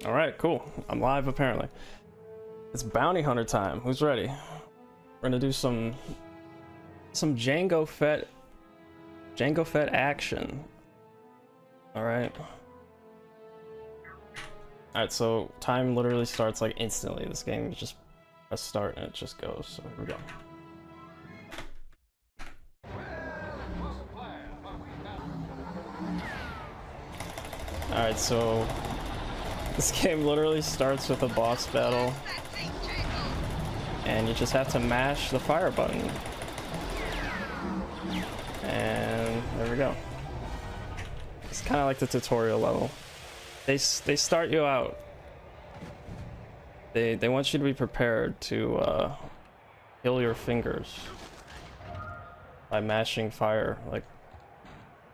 All right, cool. I'm live apparently. It's bounty hunter time. Who's ready? We're gonna do some Jango Fett action. All right. All right. So time literally starts like instantly. This game is just press start and it just goes. So here we go. All right. So this game literally starts with a boss battle, and you just have to mash the fire button. And there we go. It's kind of like the tutorial level. They start you out. They want you to be prepared to kill your fingers by mashing fire. Like,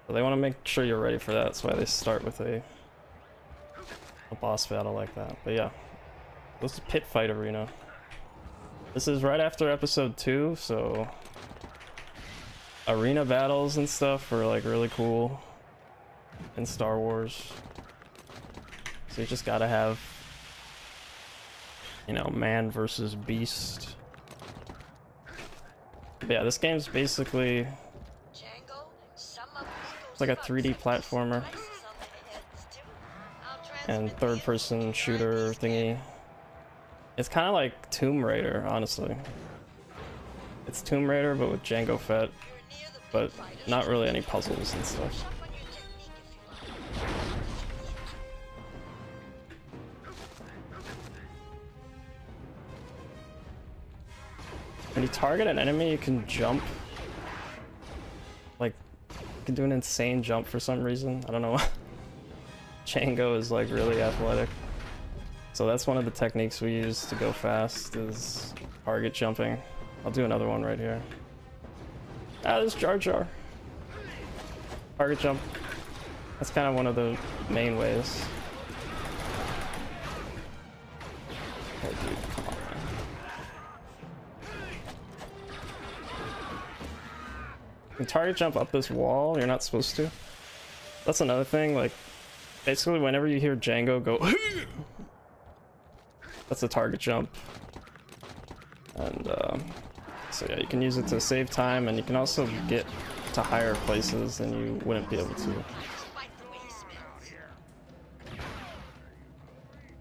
so they want to make sure you're ready for that. That's why they start with a boss battle like that. But yeah, this is pit fight arena. This is right after episode 2, so arena battles and stuff are like really cool in Star Wars. So you just gotta have, you know, man versus beast. But yeah, this game's basically, it's like a 3D platformer and third-person shooter thingy. It's kind of like Tomb Raider, honestly. It's Tomb Raider, but with Jango Fett, but not really any puzzles and stuff. When you target an enemy, you can jump. Like, you can do an insane jump for some reason. I don't know. Jango is like really athletic. So that's one of the techniques we use to go fast, is target jumping. I'll do another one right here. Ah, there's Jar Jar. Target jump. That's kind of one of the main ways. Oh, dude, come on, man. You can target jump up this wall. You're not supposed to. That's another thing. Like, basically, whenever you hear Jango go, that's a target jump. And so yeah, you can use it to save time, and you can also get to higher places than you wouldn't be able to.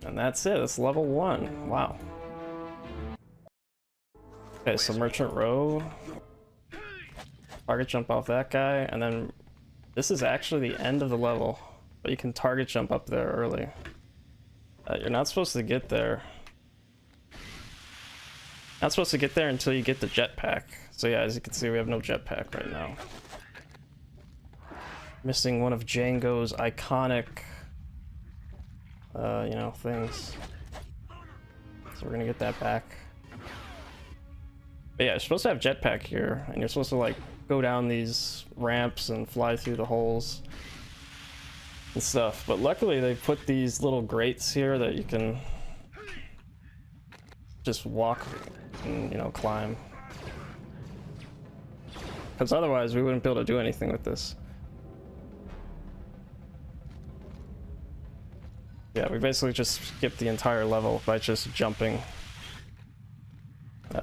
And that's it. That's level 1. Wow. Okay, so Merchant Row. Target jump off that guy, and then this is actually the end of the level, but you can target jump up there early. You're not supposed to get there. Not supposed to get there until you get the jetpack. So yeah, as you can see, we have no jetpack right now. Missing one of Jango's iconic, you know, things. So we're gonna get that back. But yeah, you're supposed to have jetpack here, and you're supposed to like go down these ramps and fly through the holes and stuff. But luckily they put these little grates here that you can just walk and, you know, climb. Because otherwise we wouldn't be able to do anything with this. Yeah, we basically just skipped the entire level by just jumping.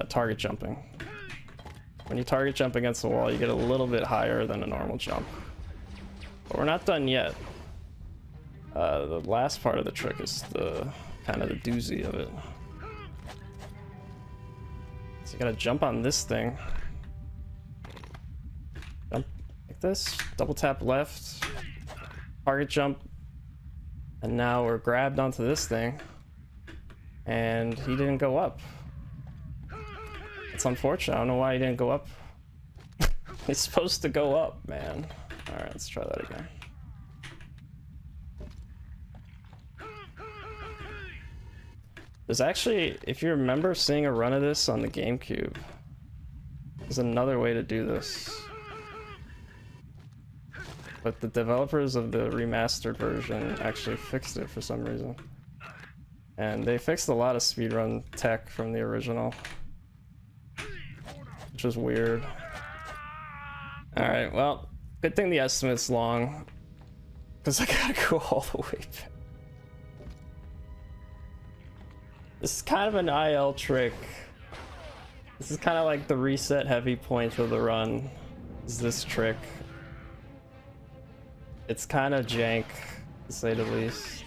Target jumping. When you target jump against the wall, you get a little bit higher than a normal jump. But we're not done yet. The last part of the trick is the kind of the doozy of it. So you gotta jump on this thing. Jump like this, double tap left, target jump, and now we're grabbed onto this thing, and he didn't go up. It's unfortunate. I don't know why he didn't go up. He's supposed to go up, man. Alright, let's try that again. There's actually, if you remember seeing a run of this on the GameCube, there's another way to do this. But the developers of the remastered version actually fixed it for some reason. And they fixed a lot of speedrun tech from the original, which was weird. Alright, well, good thing the estimate's long, because I gotta go all the way back. This is kind of an IL trick. This is kind of like the reset heavy point of the run. Is this trick? It's kind of jank, to say the least.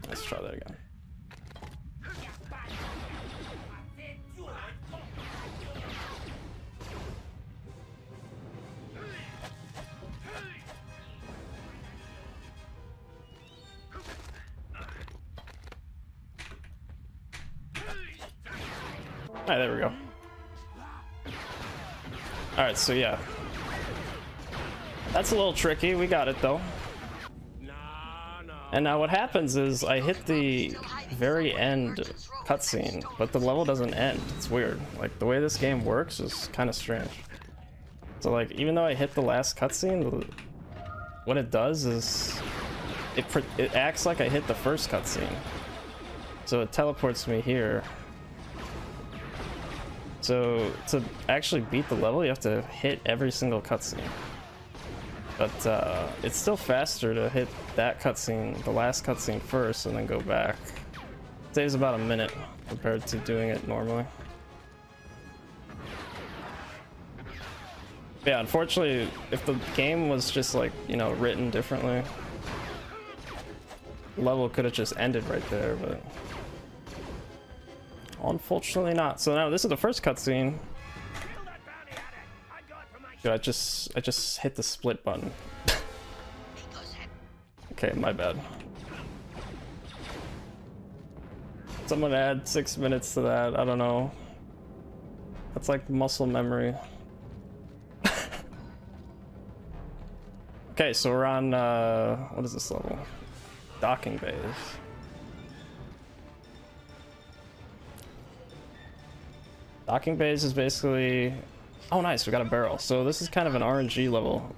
Let's try that again. Alright, there we go. Alright, so yeah. That's a little tricky. We got it though. And now what happens is I hit the very end cutscene, but the level doesn't end. It's weird. Like, the way this game works is kind of strange. So like, even though I hit the last cutscene, what it does is it acts like I hit the first cutscene. So it teleports me here. So to actually beat the level, you have to hit every single cutscene. But it's still faster to hit that cutscene, the last cutscene first, and then go back. It saves about a minute compared to doing it normally. Yeah, unfortunately, if the game was just like, you know, written differently, the level could have just ended right there, but unfortunately not. So now this is the first cutscene. Dude, I just hit the split button. Okay, my bad. Someone add 6 minutes to that. I don't know. That's like muscle memory. Okay, so we're on what is this level? Docking bays. Docking bays is basically... Oh nice, we got a barrel. So this is kind of an RNG level.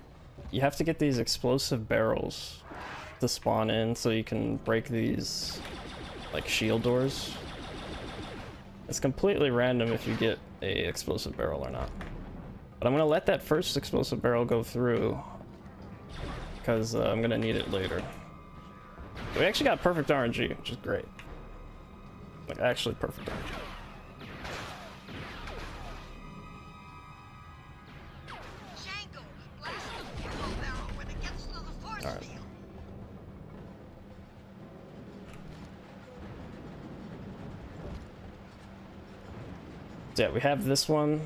You have to get these explosive barrels to spawn in so you can break these like shield doors. It's completely random if you get a explosive barrel or not. But I'm gonna let that first explosive barrel go through because I'm gonna need it later. We actually got perfect RNG, which is great. Like actually perfect RNG. Yeah, we have this one,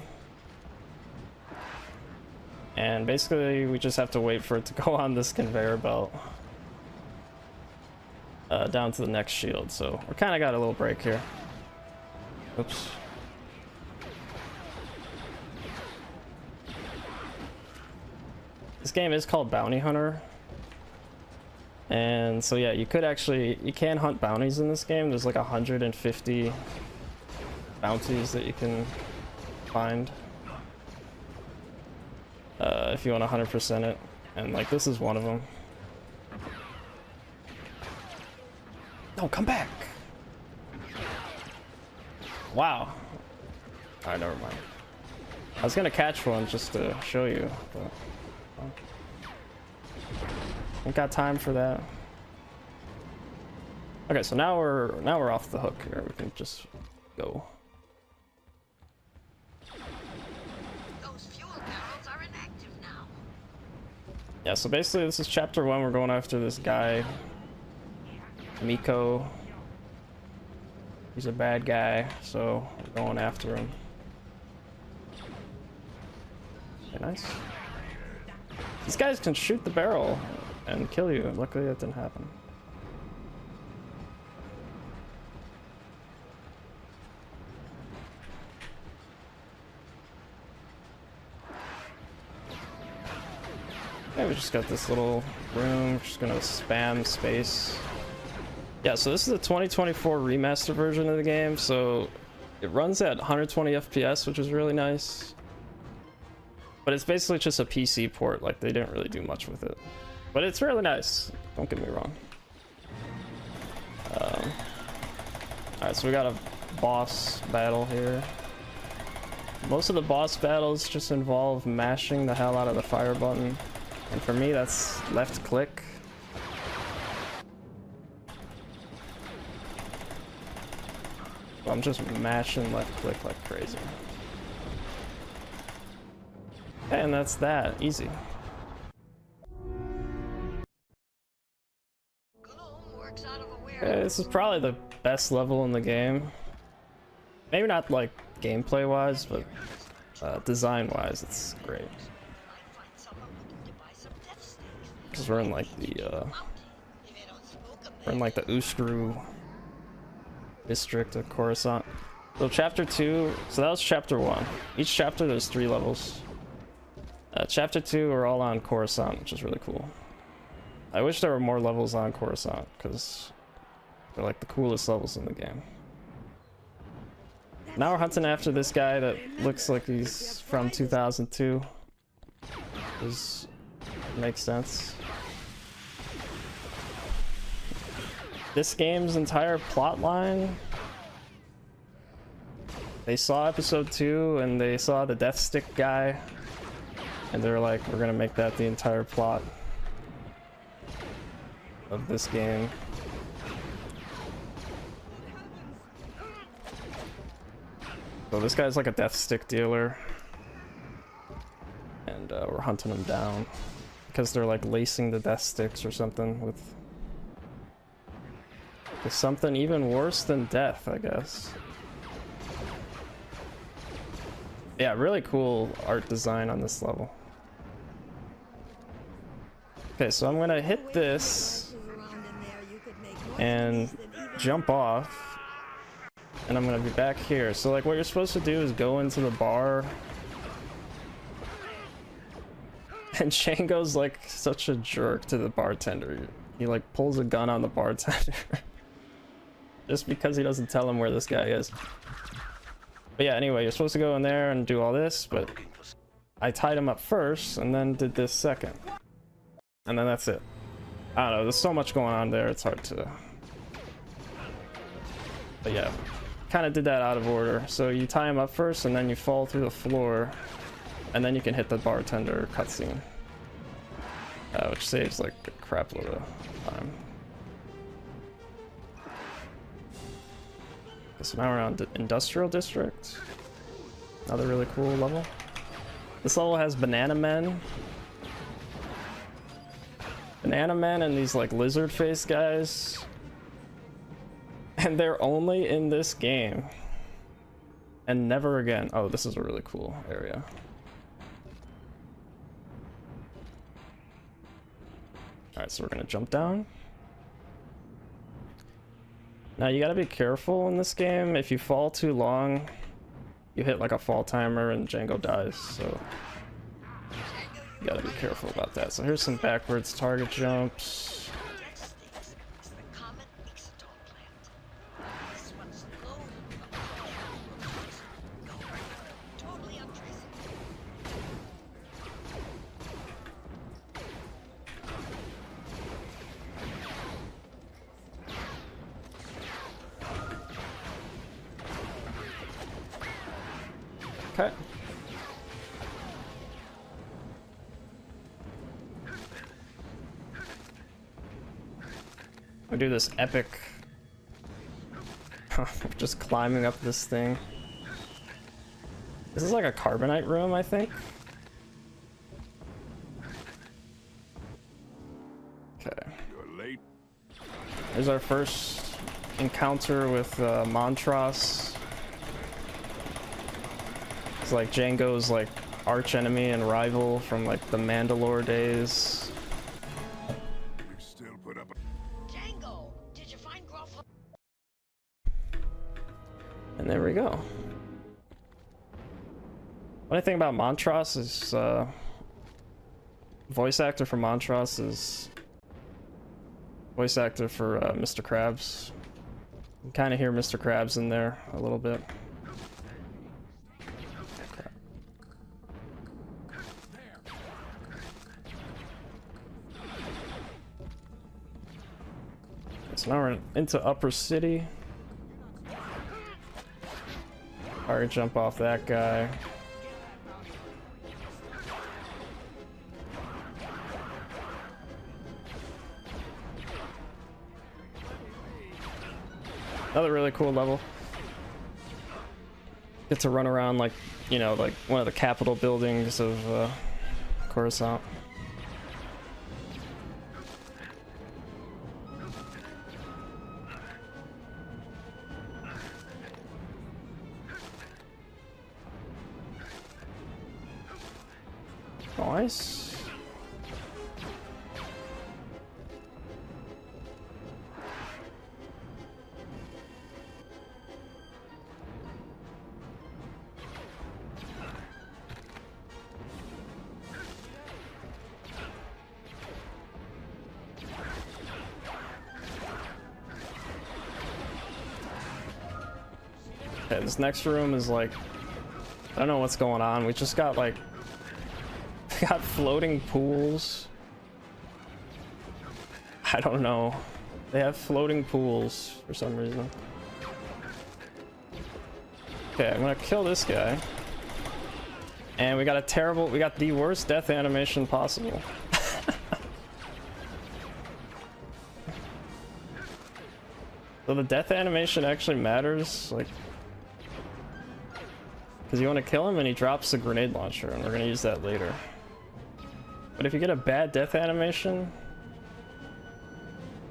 and basically we just have to wait for it to go on this conveyor belt down to the next shield. So we kind of got a little break here. Oops. This game is called Bounty Hunter, and so yeah, you can hunt bounties in this game. There's like 150 bounties that you can find if you want to 100% it, and like this is one of them. No, come back! Wow. Alright, never mind. I was gonna catch one just to show you, but ain't got time for that. Okay, so now we're off the hook here. We can just go. Yeah, so basically this is chapter 1. We're going after this guy, Miko. He's a bad guy, so we're going after him. Okay, nice. These guys can shoot the barrel and kill you. Luckily that didn't happen. Yeah, we just got this little room. We're just gonna spam space. Yeah, so this is the 2024 remaster version of the game, so it runs at 120 FPS, which is really nice. But it's basically just a PC port. Like, they didn't really do much with it, but it's really nice, don't get me wrong. Alright, so we got a boss battle here. most of the boss battles just involve mashing the hell out of the fire button. And for me, that's left click. I'm just mashing left click like crazy. And that's that. Easy. Okay, this is probably the best level in the game. Maybe not like gameplay wise, but design wise, it's great. Because we're in like the Uskru district of Coruscant. So chapter 2, so that was chapter 1. Each chapter there's 3 levels. Chapter 2 are all on Coruscant, which is really cool. I wish there were more levels on Coruscant, because they're like the coolest levels in the game. Now we're hunting after this guy that looks like he's from 2002. Which makes sense. This game's entire plot line, they saw episode 2 and they saw the Death Stick guy, and they're like, we're gonna make that the entire plot of this game. So this guy's like a Death Stick dealer, and we're hunting him down because they're like lacing the Death Sticks or something with something even worse than death, I guess. Yeah, really cool art design on this level. Okay, so I'm gonna hit this and jump off, and I'm gonna be back here. So like what you're supposed to do is go into the bar, and Django's like such a jerk to the bartender. He like pulls a gun on the bartender just because he doesn't tell him where this guy is. But yeah, anyway, you're supposed to go in there and do all this, but I tied him up first and then did this second. And then that's it. I don't know, there's so much going on there, it's hard to... But yeah, kind of did that out of order. So you tie him up first and then you fall through the floor, and then you can hit the bartender cutscene. Which saves like a crap load of time. So now we're on Industrial District. Another really cool level. This level has banana men. Banana men and these like lizard face guys. And they're only in this game. And never again. Oh, this is a really cool area. Alright, so we're gonna jump down. Now you gotta be careful in this game. If you fall too long, you hit like a fall timer and Django dies, so you gotta be careful about that. So here's some backwards target jumps. Okay. We do this epic just climbing up this thing. This is like a carbonite room, I think. Okay. Here's our first encounter with Montross. It's like Django's like arch enemy and rival from like the Mandalore days. Django, did you find Gruff? And there we go. What I think about Montross is voice actor for Montross is voice actor for Mr. Krabs. You can kind of hear Mr. Krabs in there a little bit. So now we're into Upper City. Alright, jump off that guy. Another really cool level. Get to run around like, you know, like one of the Capitol buildings of Coruscant. Nice. Okay, this next room is like, I don't know what's going on. We just got like, we got floating pools. I don't know. They have floating pools for some reason. Okay, I'm gonna kill this guy. And we got the worst death animation possible. So the death animation actually matters, like, because you want to kill him and he drops a grenade launcher, and we're going to use that later. But if you get a bad death animation,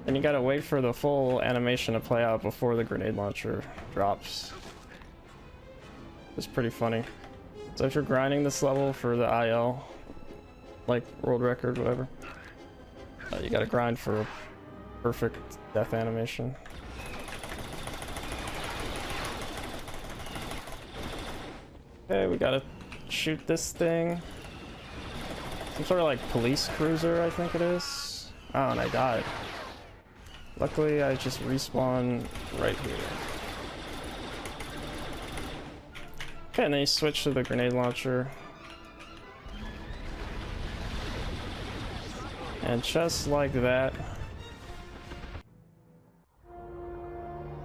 then you gotta wait for the full animation to play out before the grenade launcher drops. It's pretty funny. So if you're grinding this level for the IL, like world record, whatever, you gotta grind for a perfect death animation. Okay, we gotta shoot this thing. Some sort of like police cruiser, I think it is. Oh, and I died. Luckily, I just respawn right here. Okay, and then you switch to the grenade launcher. And just like that,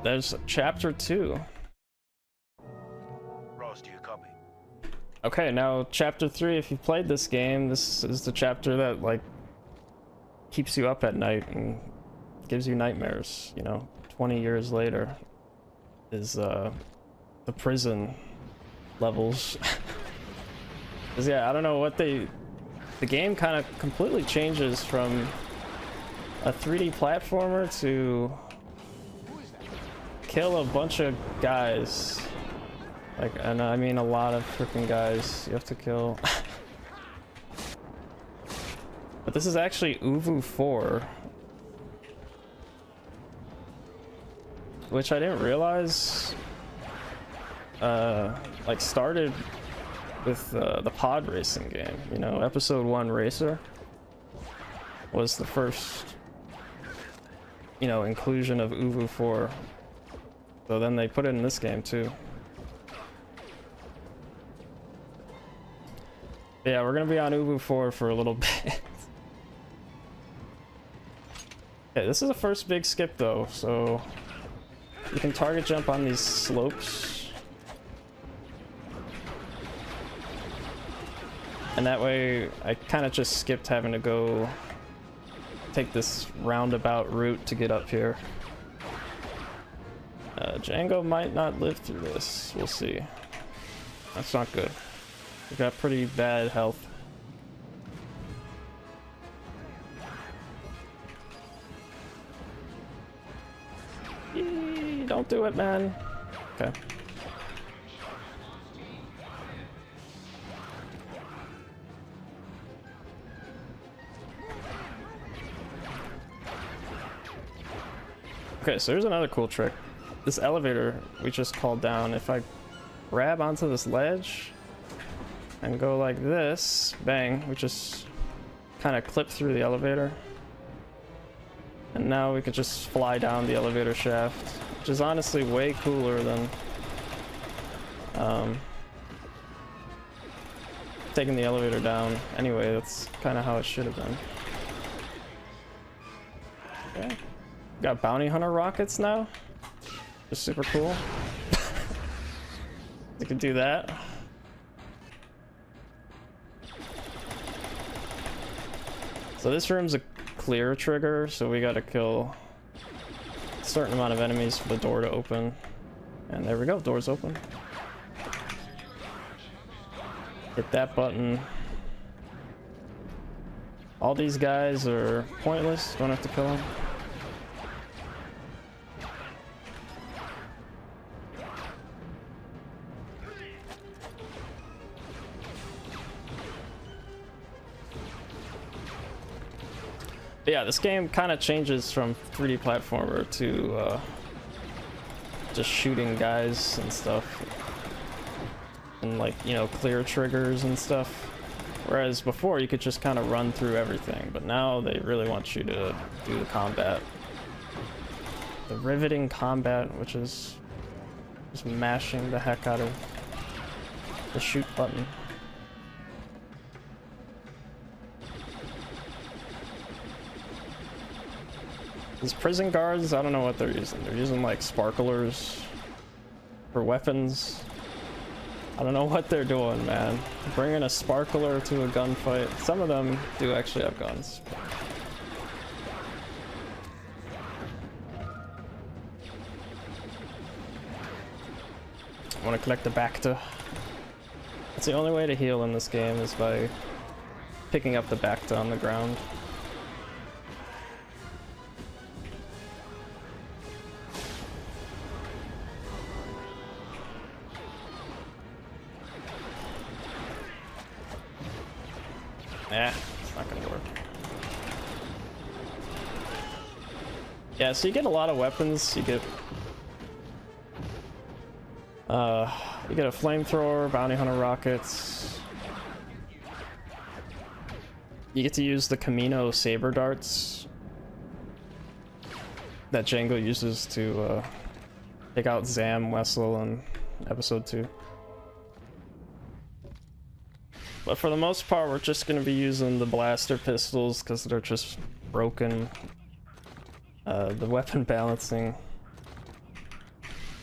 there's chapter 2. Ross, do you copy? Okay, now chapter 3, if you've played this game, this is the chapter that like keeps you up at night and gives you nightmares, you know. 20 years later is the prison levels. 'Cause yeah, I don't know what the game kind of completely changes from a 3D platformer to kill a bunch of guys. Like, and I mean a lot of freaking guys you have to kill. But this is actually Uvu 4, which I didn't realize like started with the pod racing game. You know, episode 1 Racer was the first, you know, inclusion of Uvu 4. So then they put it in this game too. Yeah, we're gonna be on Uvu 4 for a little bit. Okay, this is the first big skip though, so you can target jump on these slopes. And that way, I kind of just skipped having to go take this roundabout route to get up here. Django might not live through this. We'll see. That's not good. We got pretty bad health. Eee, don't do it, man. Okay. Okay, so here's another cool trick. This elevator we just called down, if I grab onto this ledge and go like this, bang, we just kind of clip through the elevator. And now we could just fly down the elevator shaft, which is honestly way cooler than taking the elevator down. Anyway, that's kind of how it should have been. Okay. Got bounty hunter rockets now. Just super cool. You can do that. So this room's a clear trigger, so we gotta kill certain amount of enemies for the door to open. And there we go, door's open. Hit that button. All these guys are pointless, don't have to kill them. But yeah, this game kind of changes from 3D platformer to just shooting guys and stuff. And like, you know, clear triggers and stuff. Whereas before you could just kind of run through everything, but now they really want you to do the combat. The riveting combat, which is just mashing the heck out of the shoot button. These prison guards, I don't know what they're using. They're using like sparklers for weapons. I don't know what they're doing, man. Bringing a sparkler to a gunfight. Some of them do actually have guns. I want to collect the Bacta. That's the only way to heal in this game, is by picking up the Bacta on the ground. Eh, it's not gonna work. Yeah, so you get a lot of weapons. You get a flamethrower, bounty hunter rockets. You get to use the Camino saber darts that Django uses to take out Zam Wessel in episode 2. But for the most part, we're just going to be using the blaster pistols because they're just broken. The weapon balancing,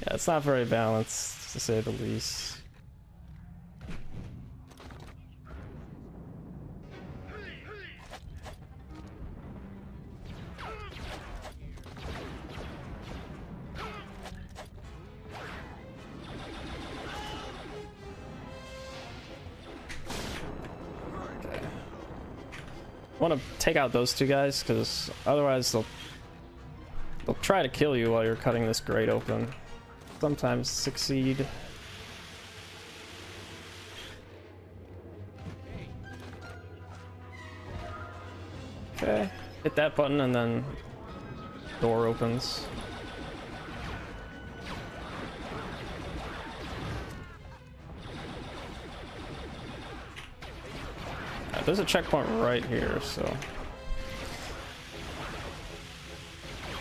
yeah, it's not very balanced, to say the least. I want to take out those two guys because otherwise they'll try to kill you while you're cutting this grate open. Sometimes succeed. Okay, hit that button and then door opens. There's a checkpoint right here, so...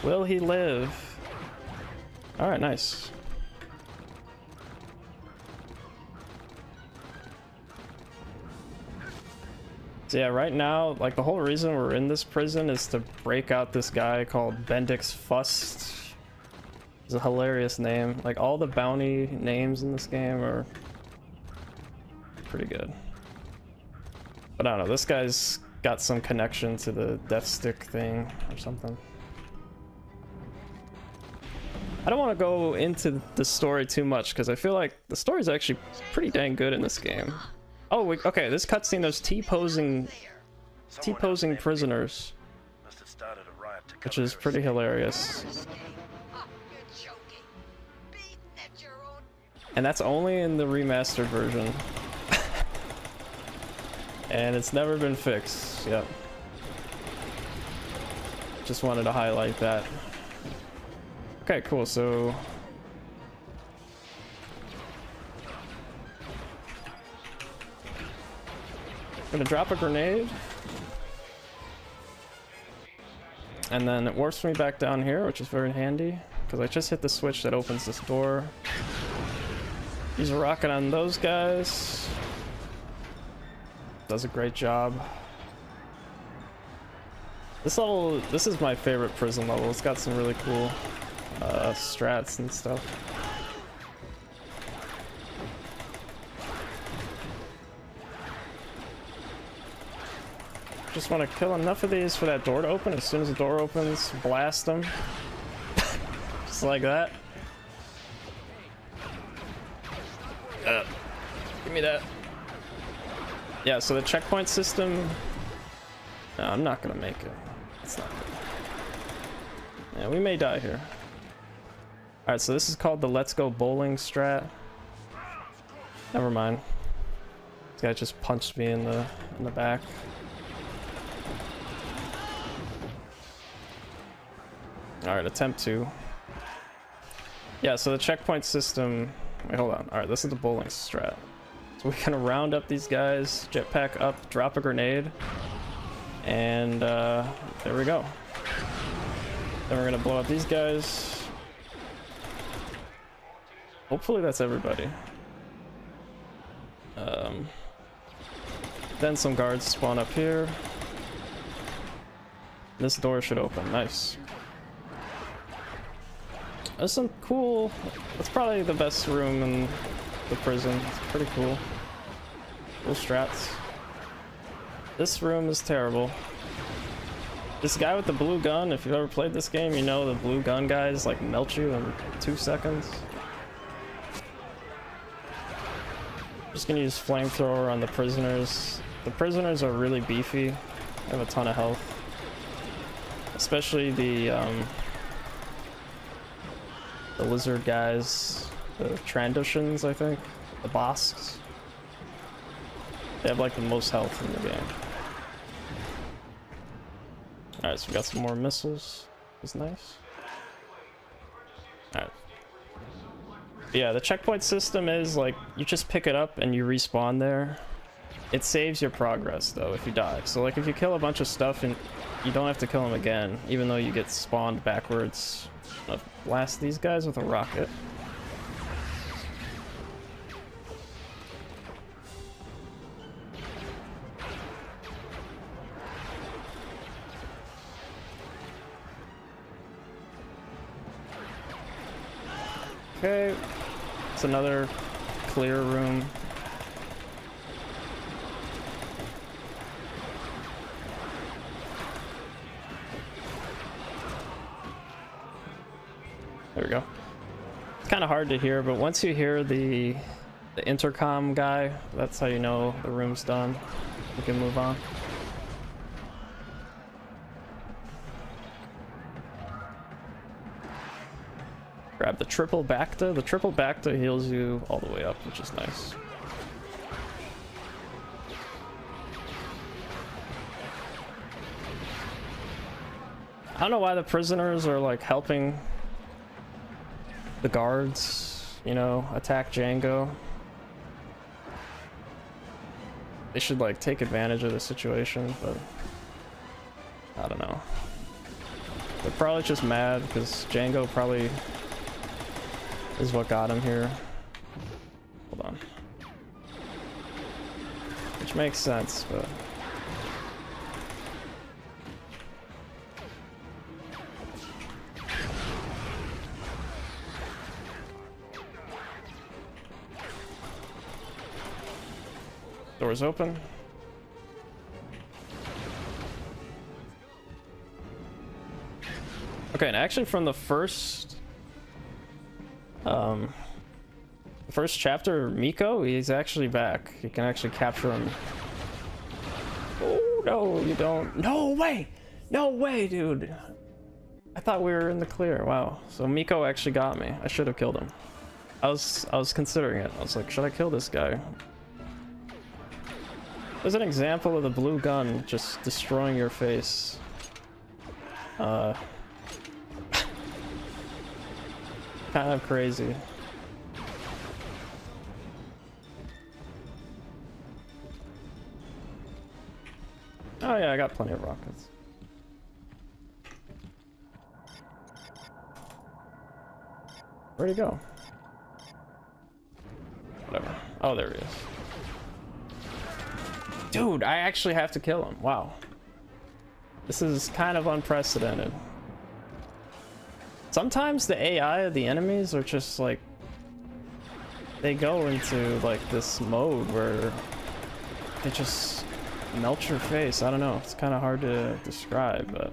Will he live? Alright, nice. So yeah, right now, like, the whole reason we're in this prison is to break out this guy called Bendix Fust. It's a hilarious name. Like, all the bounty names in this game are pretty good. But I don't know, this guy's got some connection to the death stick thing or something. I don't want to go into the story too much because I feel like the story's actually pretty dang good in this game. Oh, okay, this cutscene, there's T-posing prisoners, which is pretty hilarious. And that's only in the remastered version. And it's never been fixed. Yep. Just wanted to highlight that. Okay, cool. So I'm gonna drop a grenade, and then it warps me back down here, which is very handy because I just hit the switch that opens this door. Use a rocket on those guys. Does a great job. This level, this is my favorite prison level. It's got some really cool strats and stuff. Just want to kill enough of these for that door to open. As soon as the door opens, blast them. Just like that. Give me that. Yeah, so the checkpoint system... No, I'm not gonna make it. It's not good. Yeah, we may die here. Alright, so this is called the Let's Go Bowling strat. Never mind. This guy just punched me in the back. Alright, attempt 2. Yeah, so the checkpoint system... Wait, hold on. Alright, this is the bowling strat. So we're gonna round up these guys, jetpack up, drop a grenade, and there we go. Then we're gonna blow up these guys. Hopefully that's everybody. Then some guards spawn up here. This door should open. Nice. There's some cool... That's probably the best room in the prison. It's pretty cool. Cool strats. This room is terrible. This guy with the blue gun, if you've ever played this game, you know the blue gun guys like melt you in 2 seconds. Just gonna use flamethrower on the prisoners. The prisoners are really beefy. They have a ton of health. Especially the lizard guys, the Trandoshans, I think, the Bosks. They have like the most health in the game. Alright, so we got some more missiles. That's nice. Alright. Yeah, the checkpoint system is like, you just pick it up and you respawn there. It saves your progress though if you die. So like if you kill a bunch of stuff and you don't have to kill them again, even though you get spawned backwards. I'll blast these guys with a rocket. Okay, it's another clear room. There we go. It's kind of hard to hear, but once you hear the intercom guy, that's how you know the room's done. We can move on. Grab the triple Bacta. The triple Bacta heals you all the way up, which is nice. I don't know why the prisoners are like helping the guards, you know, attack Django. They should like take advantage of the situation, but I don't know. They're probably just mad because Django probably is what got him here. Hold on. Which makes sense, but... Doors open. Okay, and actually from the first chapter, Miko, he's actually back. You can actually capture him. Oh, no, you don't. No way! No way, dude! I thought we were in the clear. Wow. So Miko actually got me. I should have killed him. I was considering it. I was like, should I kill this guy? There's an example of the blue gun just destroying your face. Kind of crazy. Oh yeah, I got plenty of rockets. Where'd he go? Whatever. Oh, there he is. Dude, I actually have to kill him. Wow. This is kind of unprecedented. Sometimes the AI of the enemies are just like... They go into like this mode where they just melt your face. I don't know. It's kind of hard to describe, but...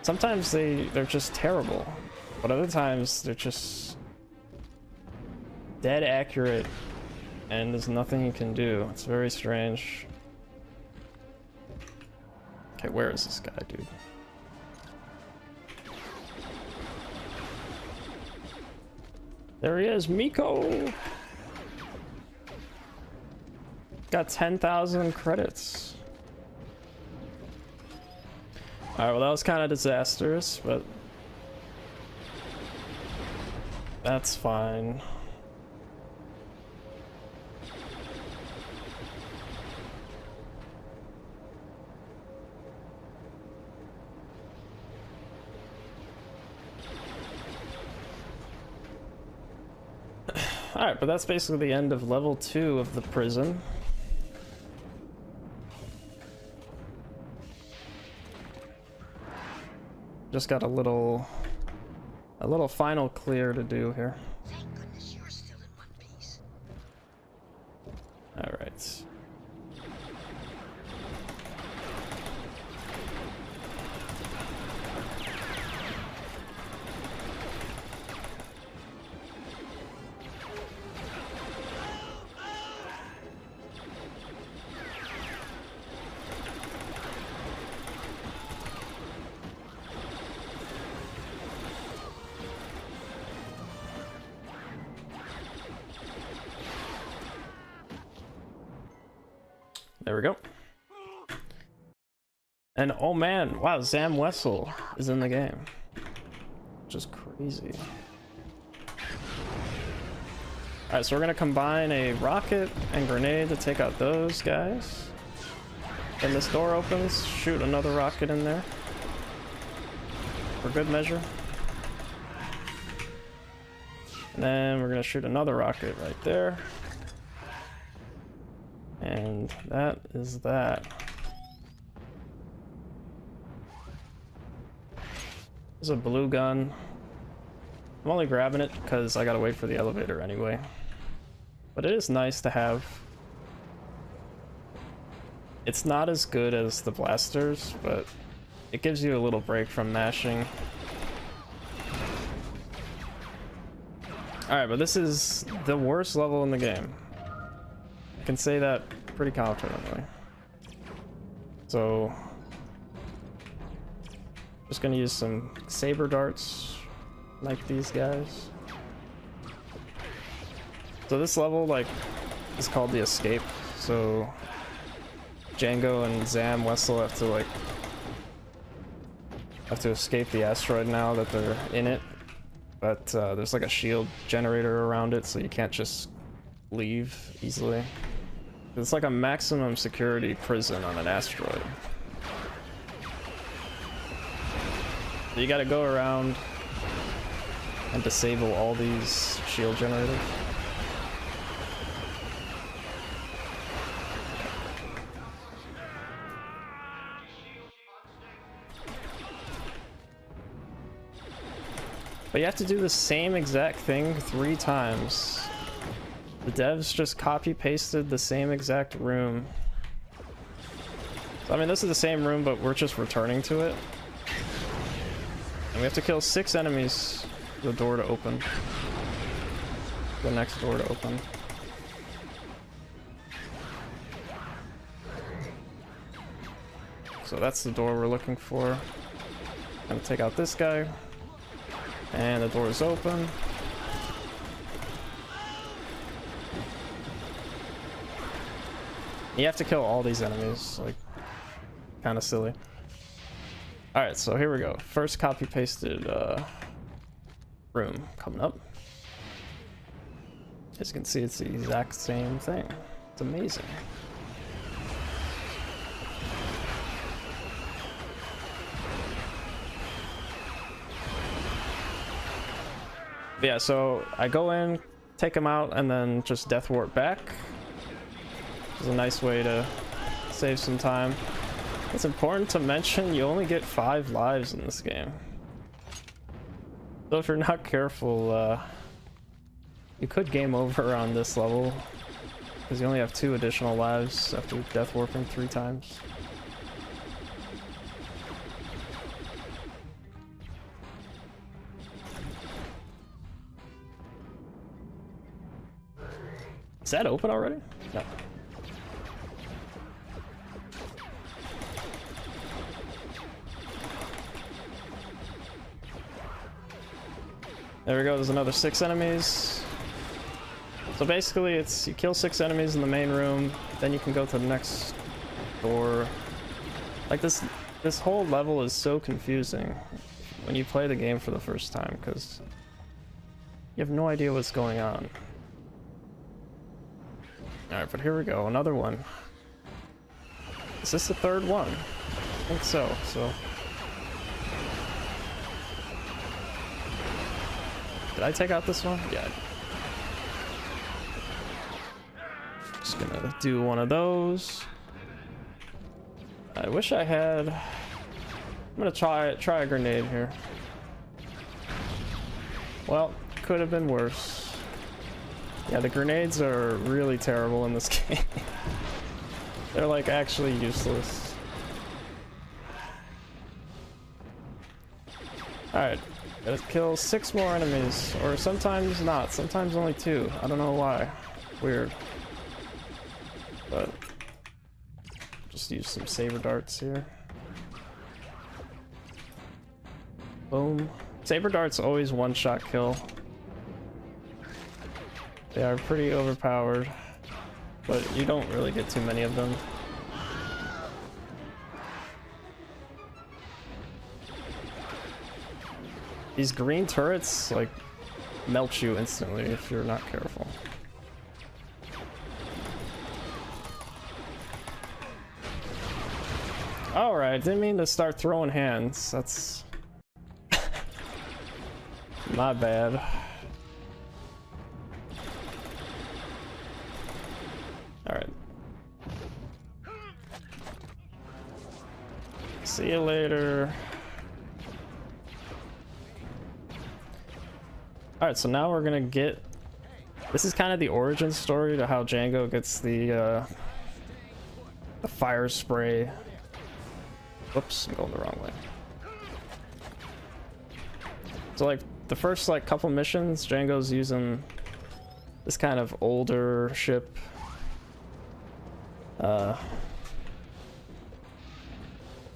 Sometimes they're just terrible. But other times they're just dead accurate and there's nothing you can do. It's very strange. Okay, where is this guy, dude? There he is, Miko! Got 10,000 credits. Alright, well that was kind of disastrous, but that's fine. Alright, but that's basically the end of level 2 of the prison. Just got a little final clear to do here. Thank goodness you're still in one piece. All right. There we go. And oh man, wow, Zam Wessel is in the game. Which is crazy. Alright, so we're gonna combine a rocket and grenade to take out those guys. When this door opens, shoot another rocket in there. For good measure. And then we're gonna shoot another rocket right there. And that is that. There's a blue gun. I'm only grabbing it because I gotta wait for the elevator anyway. But it is nice to have. It's not as good as the blasters, but it gives you a little break from mashing. Alright, but this is the worst level in the game. I can say that pretty confidently. So, just gonna use some saber darts like these guys. So this level, like, is called the escape. So Django and Zam Wessel have to escape the asteroid now that they're in it. But there's like a shield generator around it, so you can't just leave easily. It's like a maximum security prison on an asteroid. You gotta go around and disable all these shield generators. But you have to do the same exact thing 3 times. The devs just copy-pasted the same exact room. So, I mean, this is the same room, but we're just returning to it. And we have to kill 6 enemies for the door to open. The next door to open. So that's the door we're looking for. Gonna take out this guy. And the door is open. You have to kill all these enemies, like, kind of silly. Alright, so here we go. First copy-pasted room coming up. As you can see, it's the exact same thing. It's amazing. But yeah, so I go in, take him out, and then just death warp back. It's a nice way to save some time. It's important to mention you only get 5 lives in this game. So if you're not careful, you could game over on this level. Because you only have 2 additional lives after death warping 3 times. Is that open already? No. There we go, there's another 6 enemies. So basically it's, you kill 6 enemies in the main room, then you can go to the next door. Like this whole level is so confusing when you play the game for the first time, because you have no idea what's going on. Alright, but here we go, another one. Is this the 3rd one? I think so, Did I take out this one? Yeah. Just gonna do one of those. I wish I had... I'm gonna try a grenade here. Well, could have been worse. Yeah, the grenades are really terrible in this game. They're like actually useless. Alright, gotta kill 6 more enemies, or sometimes not, sometimes only 2. I don't know why. Weird. But just use some saber darts here. Boom. Saber darts always one-shot kill. They are pretty overpowered, but you don't really get too many of them. These green turrets, like, melt you instantly if you're not careful. Alright, didn't mean to start throwing hands. That's... my bad. Alright. See you later. Alright, so now we're gonna get... This is kind of the origin story to how Django gets the fire spray. Whoops, I'm going the wrong way. So like, the first like couple missions, Django's using this kind of older ship.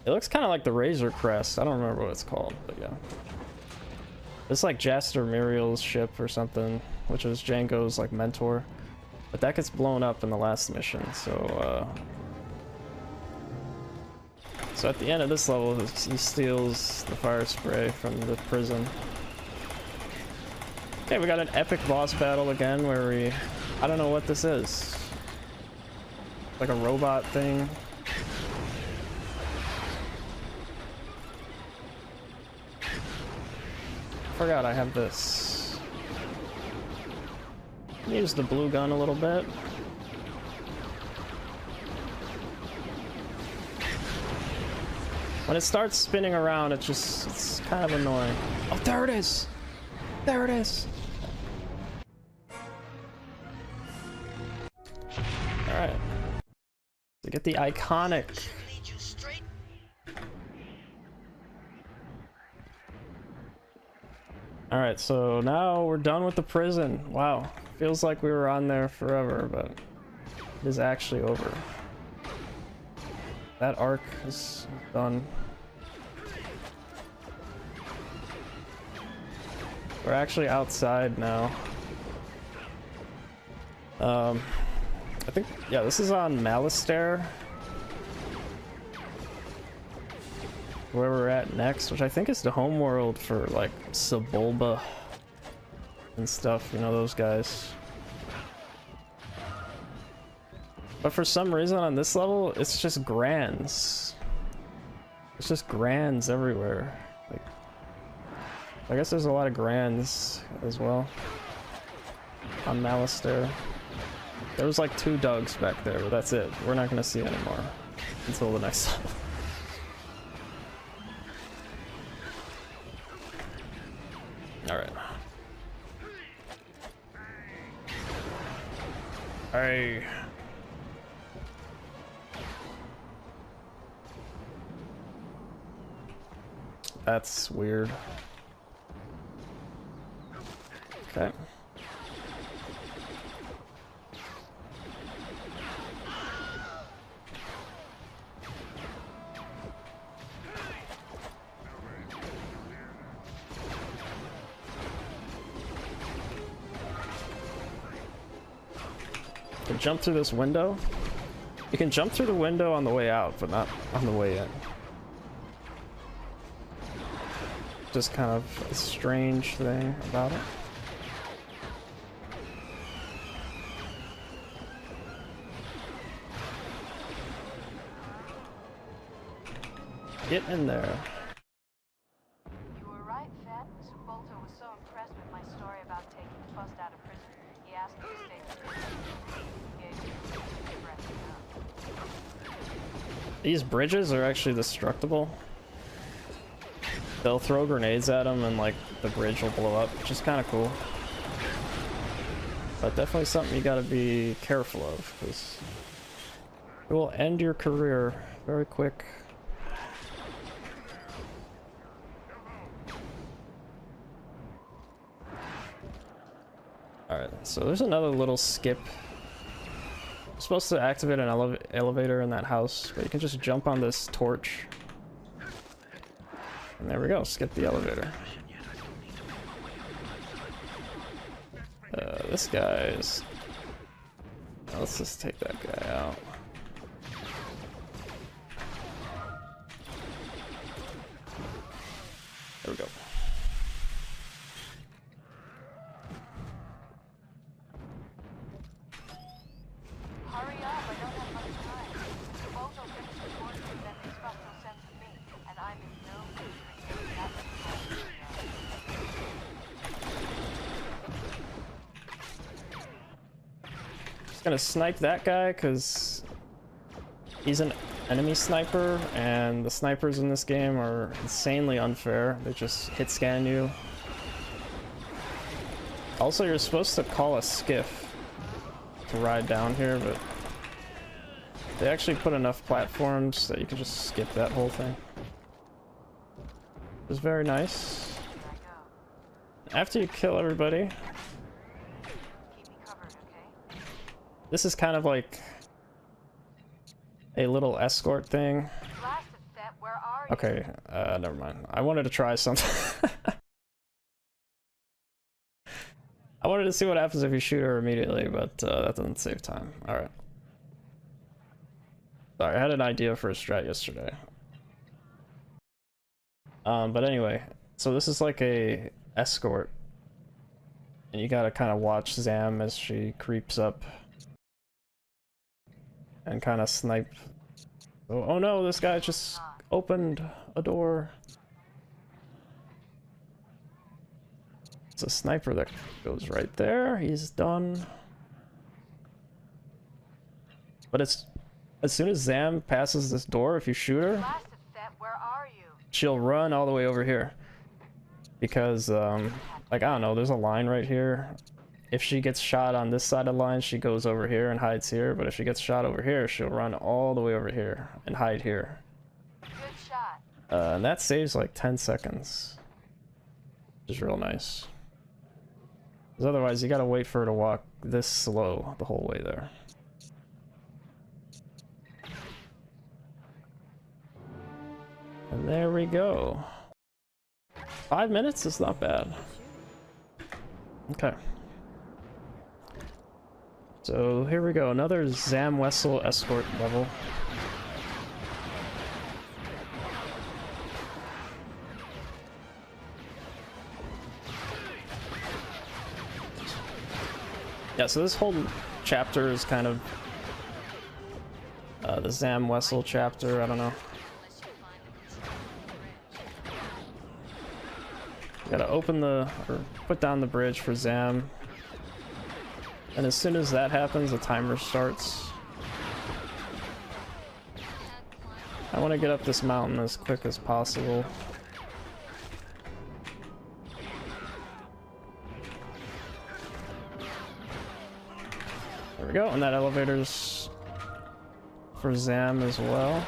It looks kind of like the Razor Crest. I don't remember what it's called, but yeah. It's like Jaster Muriel's ship or something, which was Django's like mentor. But that gets blown up in the last mission, so at the end of this level, he steals the fire spray from the prison. Okay, we got an epic boss battle again where we... I don't know what this is. Like a robot thing. Forgot I have this. Use the blue gun a little bit. When it starts spinning around, it's kind of annoying. Oh, there it is! There it is! Alright. To get the iconic... Alright, so now we're done with the prison. Wow. Feels like we were on there forever, but it is actually over. That arc is done. We're actually outside now. I think, yeah, this is on Malastare, where we're at next, which I think is the home world for like Sebulba and stuff, you know, those guys. But for some reason on this level, it's just Grands. It's just Grands everywhere. Like, I guess there's a lot of Grands as well on Malastare. There was like 2 Dougs back there, but that's it. We're not gonna see anymore until the next level. Alright. Alright. That's weird. to jump through this window. You can jump through the window on the way out, but not on the way in. Just kind of a strange thing about it. Get in there. You were right, Fed. Mr. Bolter was so impressed with my story about taking Fust out of prison. He asked me to stay with him. He gave me a breath enough. These bridges are actually destructible. They'll throw grenades at them and like the bridge will blow up, which is kind of cool. But definitely something you gotta be careful of, because it will end your career very quick. Alright, so there's another little skip. You're supposed to activate an elevator in that house, but you can just jump on this torch. And there we go, skip the elevator. This guy's... Let's just take that guy out. There we go. Hurry up, I don't have much time. Mr. Bolter finished the course and then the instructor sent to me, and I'm in no mood for taking that much time. Just gonna snipe that guy because he's an enemy sniper, and the snipers in this game are insanely unfair. They just hit scan you. Also, you're supposed to call a skiff to ride down here, but they actually put enough platforms that you can just skip that whole thing. It was very nice. After you kill everybody, Keep me covered, okay? this is kind of like a little escort thing. Blasted, Fett, where are you? Okay, never mind. I wanted to try something. I wanted to see what happens if you shoot her immediately, but that doesn't save time. Alright. Sorry, I had an idea for a strat yesterday. But anyway, so this is like a escort. And you gotta kind of watch Zam as she creeps up. And kind of snipe. Oh no, this guy just opened a door. It's a sniper that goes right there. He's done. But it's as soon as Zam passes this door, if you shoot her, Blasted, Fett, where are you? she'll run all the way over here. Because like I don't know, there's a line right here. If she gets shot on this side of the line, she goes over here and hides here. But if she gets shot over here, she'll run all the way over here and hide here. Good shot. And that saves like 10 seconds. Which is real nice. Because otherwise, you gotta wait for her to walk this slow the whole way there. And there we go. 5 minutes is not bad. Okay. So here we go, another Zam Wessel escort level. Yeah, so this whole chapter is kind of the Zam Wessel chapter, I don't know. Gotta open or put down the bridge for Zam. And as soon as that happens, the timer starts. I want to get up this mountain as quick as possible. There we go, and that elevator's for Zam as well.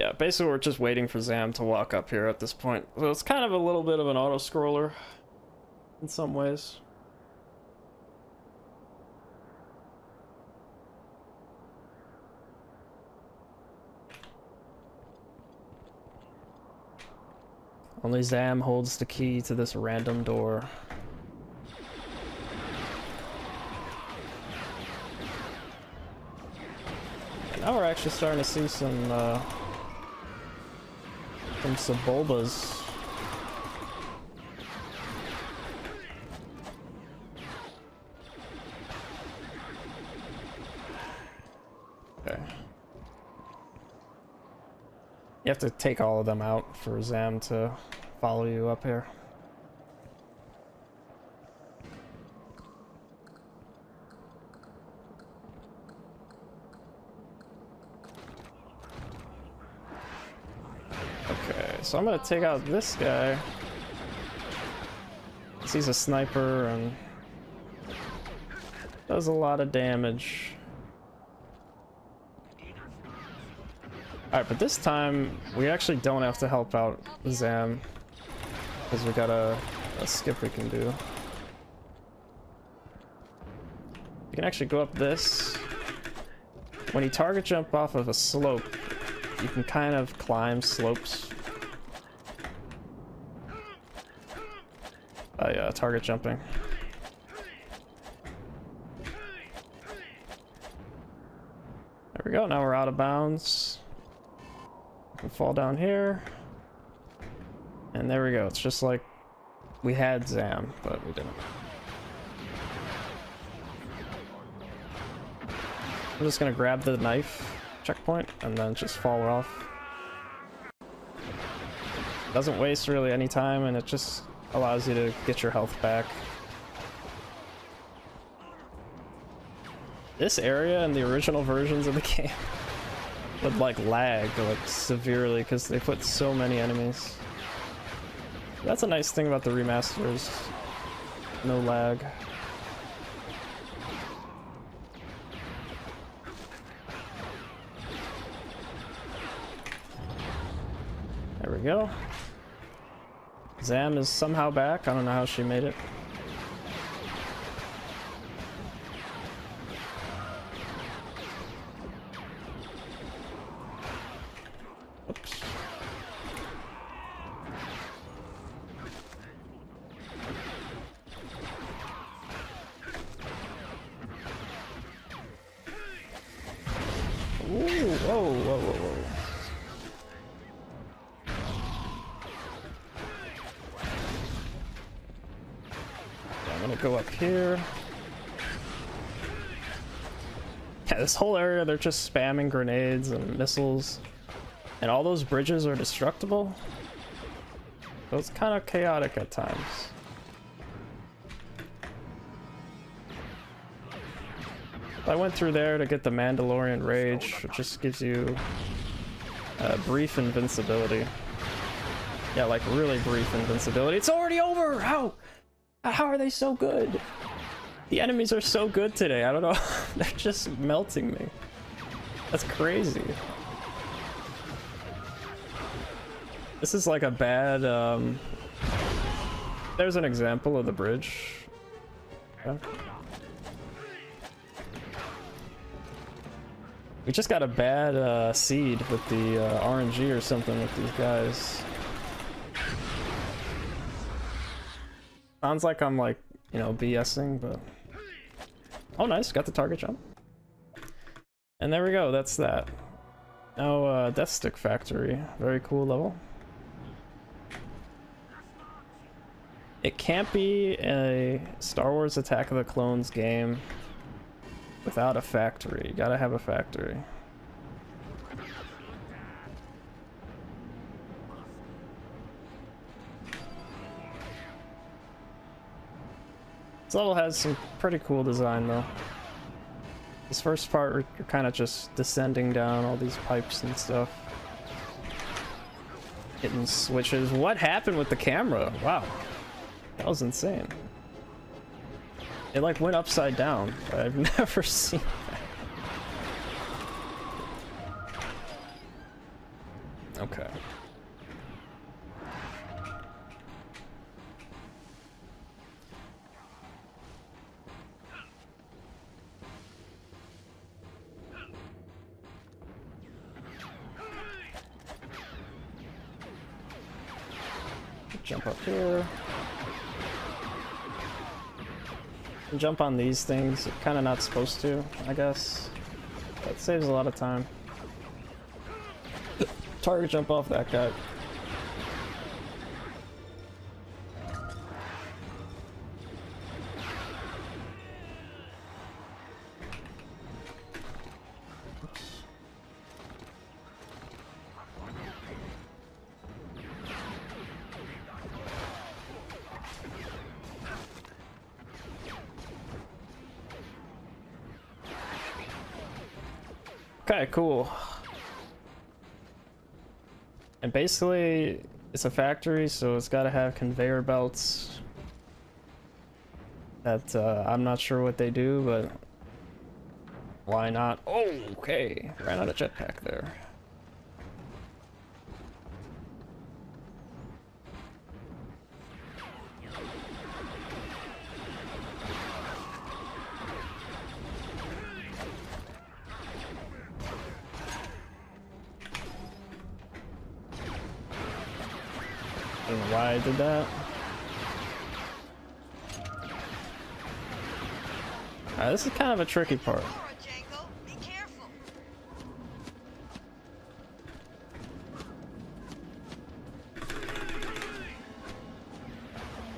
Yeah, basically we're just waiting for Zam to walk up here at this point. So it's kind of a little bit of an auto-scroller in some ways. Only Zam holds the key to this random door. And now we're actually starting to see some Sebulbas. Okay. You have to take all of them out for Zam to follow you up here. Okay, so I'm gonna take out this guy. He's a sniper and does a lot of damage. Alright, but this time we actually don't have to help out Zam because we got a skip we can do. You can actually go up this. When you target jump off of a slope, you can kind of climb slopes by target jumping. There we go, now we're out of bounds. We can fall down here. And there we go, it's just like we had Zam, but we didn't. I'm just gonna grab the knife checkpoint and then just fall off. Doesn't waste really any time and it just allows you to get your health back. This area in the original versions of the game would like lag like severely because they put so many enemies. That's a nice thing about the remasters. No lag. There we go. Zam is somehow back. I don't know how she made it. Oops. Ooh, whoa, whoa, whoa, whoa. I'm gonna go up here. Yeah, this whole area, they're just spamming grenades and missiles. And all those bridges are destructible. So it's kind of chaotic at times. I went through there to get the Mandalorian Rage, which just gives you brief invincibility. Yeah, like really brief invincibility. It's already over! How are they so good? The enemies are so good today. I don't know. They're just melting me. That's crazy. This is like a bad, there's an example of the bridge. Yeah. We just got a bad seed with the RNG or something with these guys. Sounds like I'm like, you know, BSing, but... Oh nice, got the target jump. And there we go, that's that. Now, Death Stick Factory. Very cool level. It can't be a Star Wars Attack of the Clones game without a factory. You gotta have a factory. This level has some pretty cool design though. This first part, you're kind of just descending down all these pipes and stuff. Hitting switches. What happened with the camera? Wow. That was insane. It like went upside down. I've never seen that. Okay. Jump up here. Jump on these things. You're kind of not supposed to, I guess. That saves a lot of time. Target jump off that guy. Okay, cool. And basically, it's a factory, so it's got to have conveyor belts. That I'm not sure what they do, but why not? Oh, okay. Ran out of jetpack there. I don't know why I did that. This is kind of a tricky part. Be careful.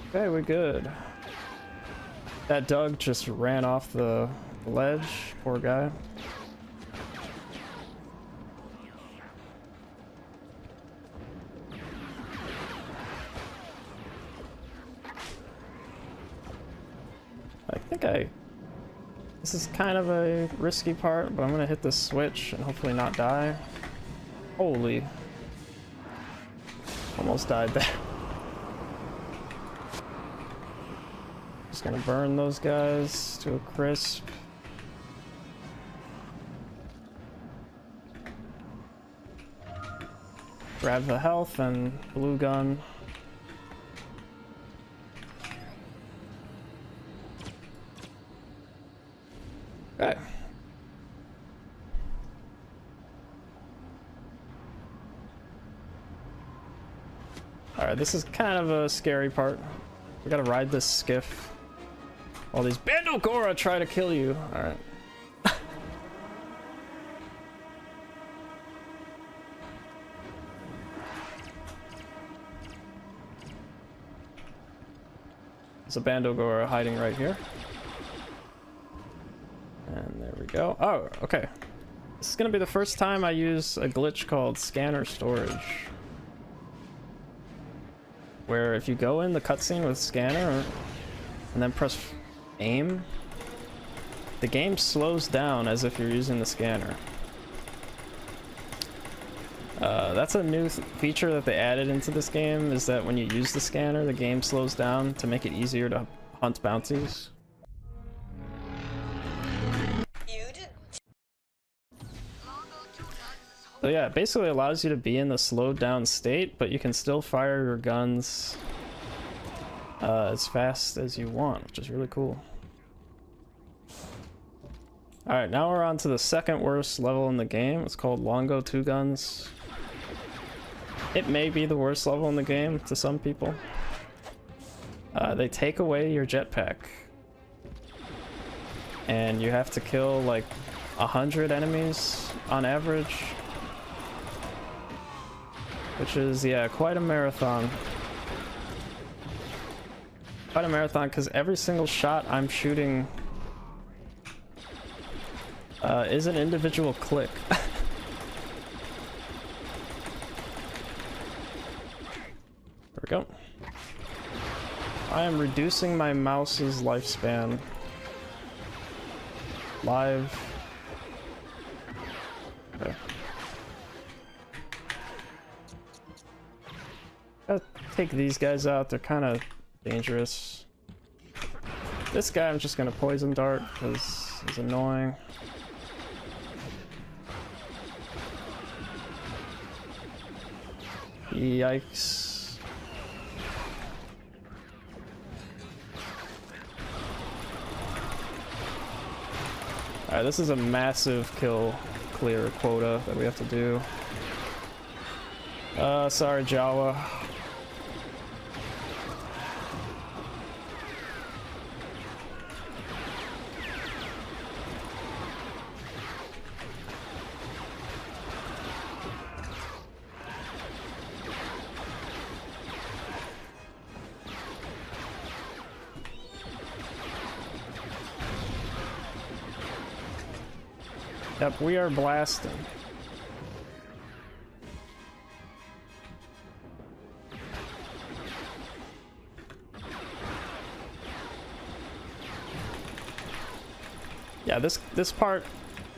Okay, we're good. That Doug just ran off the ledge. Poor guy. This is kind of a risky part, but I'm gonna hit this switch and hopefully not die. Holy. Almost died there. Just gonna burn those guys to a crisp. Grab the health and blue gun. Okay. Alright, this is kind of a scary part. We gotta ride this skiff. All these Bandogora try to kill you. Alright. There's a Bandogora hiding right here. And there we go. Oh, okay. This is gonna be the first time I use a glitch called scanner storage. Where if you go in the cutscene with scanner and then press aim, the game slows down as if you're using the scanner. That's a new feature that they added into this game, is that when you use the scanner, the game slows down to make it easier to hunt bounties. So yeah, it basically allows you to be in the slowed down state, but you can still fire your guns as fast as you want, which is really cool. Alright, now we're on to the second worst level in the game. It's called Longo 2 Guns. It may be the worst level in the game to some people. They take away your jetpack. And you have to kill like 100 enemies on average. Which is, yeah, quite a marathon. Quite a marathon, because every single shot I'm shooting is an individual click. There we go. I am reducing my mouse's lifespan. Live. Okay. Gotta take these guys out, they're kind of dangerous. This guy I'm just gonna poison dart because he's annoying. Yikes. Alright, this is a massive kill clear quota that we have to do. Sorry, Jawa. Yep, we are blasting. Yeah, this part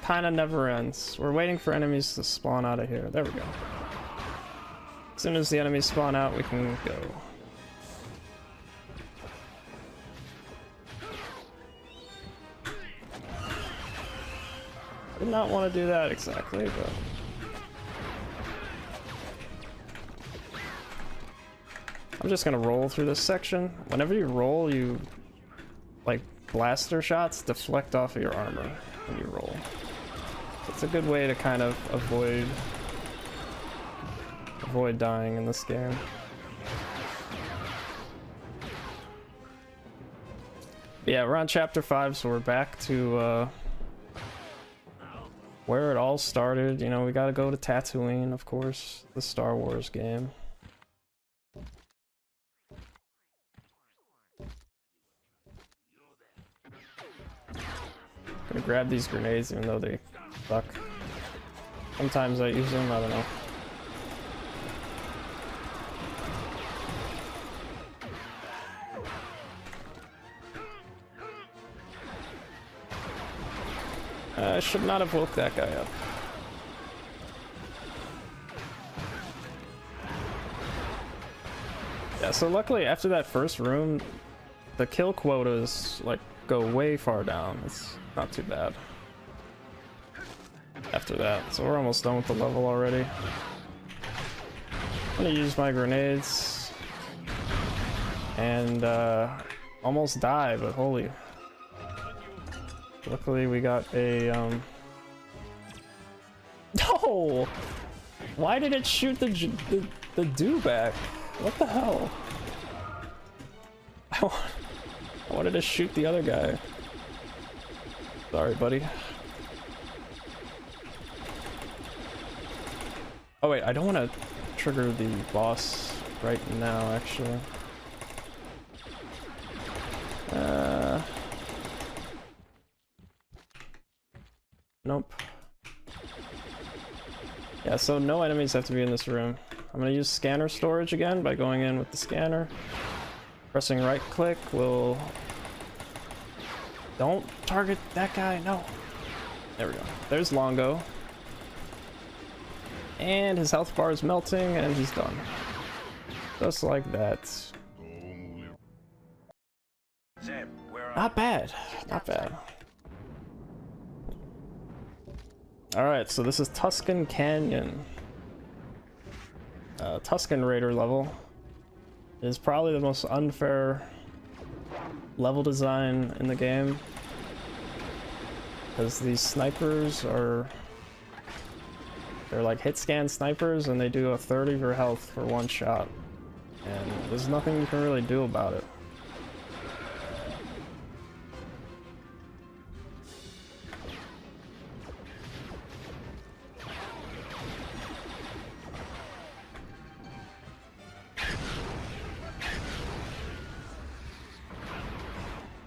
kind of never ends. We're waiting for enemies to spawn out of here. There we go. As soon as the enemies spawn out, we can go. Did not want to do that exactly, but I'm just gonna roll through this section. Whenever you roll, you like blaster shots deflect off of your armor when you roll. It's a good way to kind of avoid dying in this game. But yeah, we're on chapter 5, so we're back to where it all started. You know, we gotta go to Tatooine, of course, the Star Wars game. Gonna grab these grenades even though they suck. Sometimes I use them, I don't know. I should not have woke that guy up. Yeah, so luckily after that first room, the kill quotas like go way far down. It's not too bad after that. So we're almost done with the level already. I'm gonna use my grenades and almost die, but holy. Luckily we got a No! Why did it shoot the dude back? What the hell? I wanted to shoot the other guy. Sorry, buddy. Oh wait, I don't want to trigger the boss right now, actually. Nope. Yeah, so no enemies have to be in this room. I'm gonna use scanner storage again by going in with the scanner. Pressing right click will... Don't target that guy, no. There we go. There's Longo. And his health bar is melting and he's done. Just like that. Not bad, not bad. Alright, so this is Tusken Canyon. Tusken Raider level. It is probably the most unfair level design in the game. Because these snipers are... They're like hit scan snipers and they do a 30 of your health for one shot. And there's nothing you can really do about it.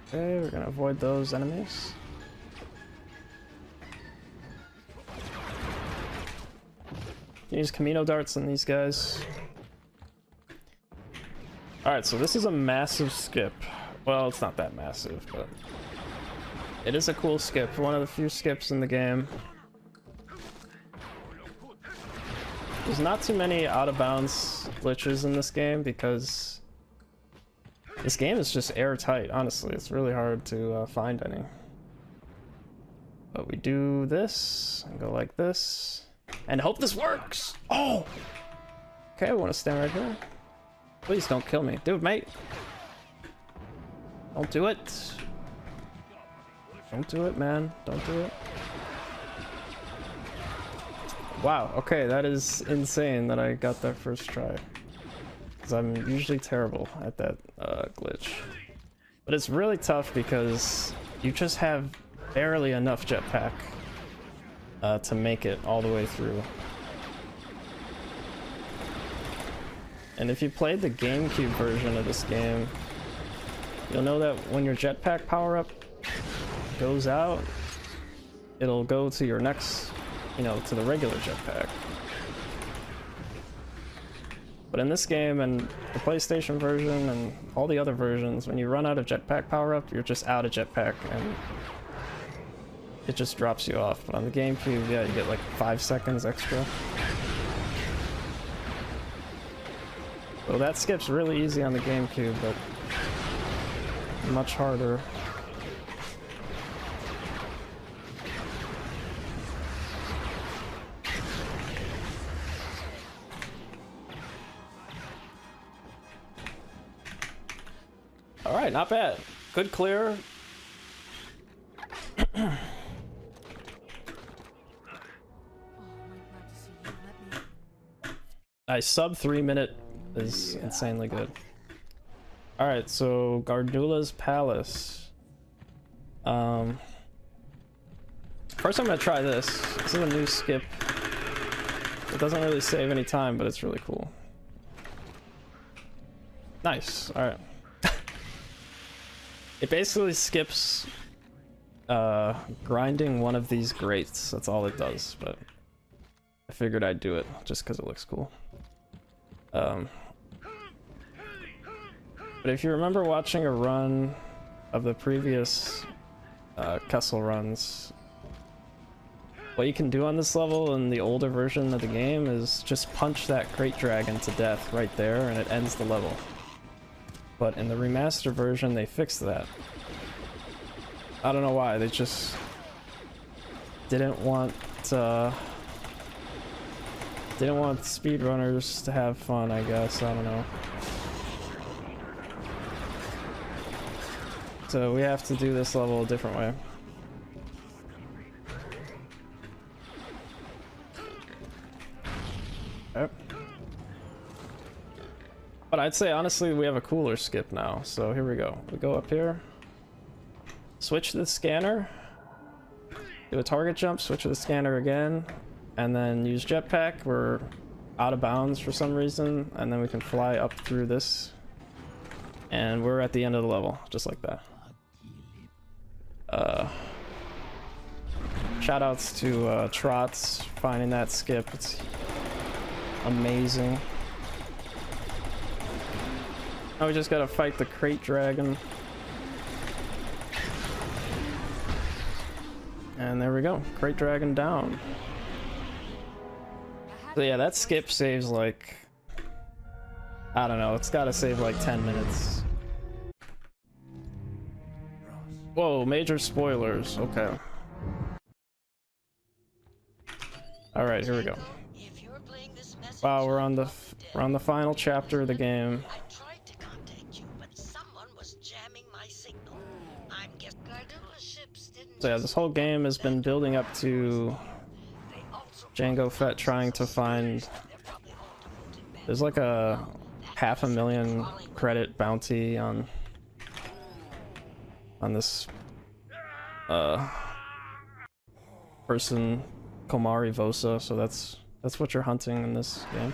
Okay, we're gonna avoid those enemies. Use Camino darts on these guys. Alright, so this is a massive skip. Well, it's not that massive, but it is a cool skip. One of the few skips in the game. There's not too many out-of-bounds glitches in this game because this game is just airtight, honestly. It's really hard to find any. But we do this, and go like this, and hope this works! Oh! Okay, I want to stand right here. Please don't kill me. Dude, mate. Don't do it. Don't do it, man. Don't do it. Wow, okay, that is insane that I got that first try. Because I'm usually terrible at that glitch. But it's really tough because you just have barely enough jetpack to make it all the way through. And if you played the GameCube version of this game, you'll know that when your jetpack power-up goes out, it'll go to your next, you know, to the regular jetpack. But in this game and the PlayStation version and all the other versions, when you run out of jetpack power-up, you're just out of jetpack and it just drops you off. But on the GameCube, yeah, you get like 5 seconds extra. So that skip's really easy on the GameCube, but much harder. Alright, not bad. Good clear. Nice, sub 3 minute is insanely good. Alright, so Gardula's Palace. First I'm gonna try this. This is a new skip. It doesn't really save any time, but it's really cool. Nice, alright. It basically skips grinding one of these grates. That's all it does, but I figured I'd do it just because it looks cool. But if you remember watching a run of the previous Kessel runs, what you can do on this level in the older version of the game is just punch that crate dragon to death right there and it ends the level. But in the remaster version, they fixed that. I don't know why, they just didn't want speedrunners to have fun, I guess. I don't know. So we have to do this level a different way. Okay. But I'd say honestly we have a cooler skip now, so here we go. We go up here, switch to the scanner, do a target jump, switch to the scanner again, and then use jetpack. We're out of bounds for some reason, and then we can fly up through this, and we're at the end of the level, just like that. Shoutouts to Trots finding that skip. It's amazing. Now we just gotta fight the crate dragon. And there we go, crate dragon down. So yeah, that skip saves like, I don't know, it's gotta save like 10 minutes. Whoa, major spoilers, okay. Alright, here we go. Wow, we're on the final chapter of the game. I tried to contact you, but someone was jamming my signal. I'm guessing Gardula's ships didn't. So yeah, this whole game has been building up to Jango Fett trying to find. There's like a 500,000 credit bounty on this person, Komari Vosa, so that's what you're hunting in this game.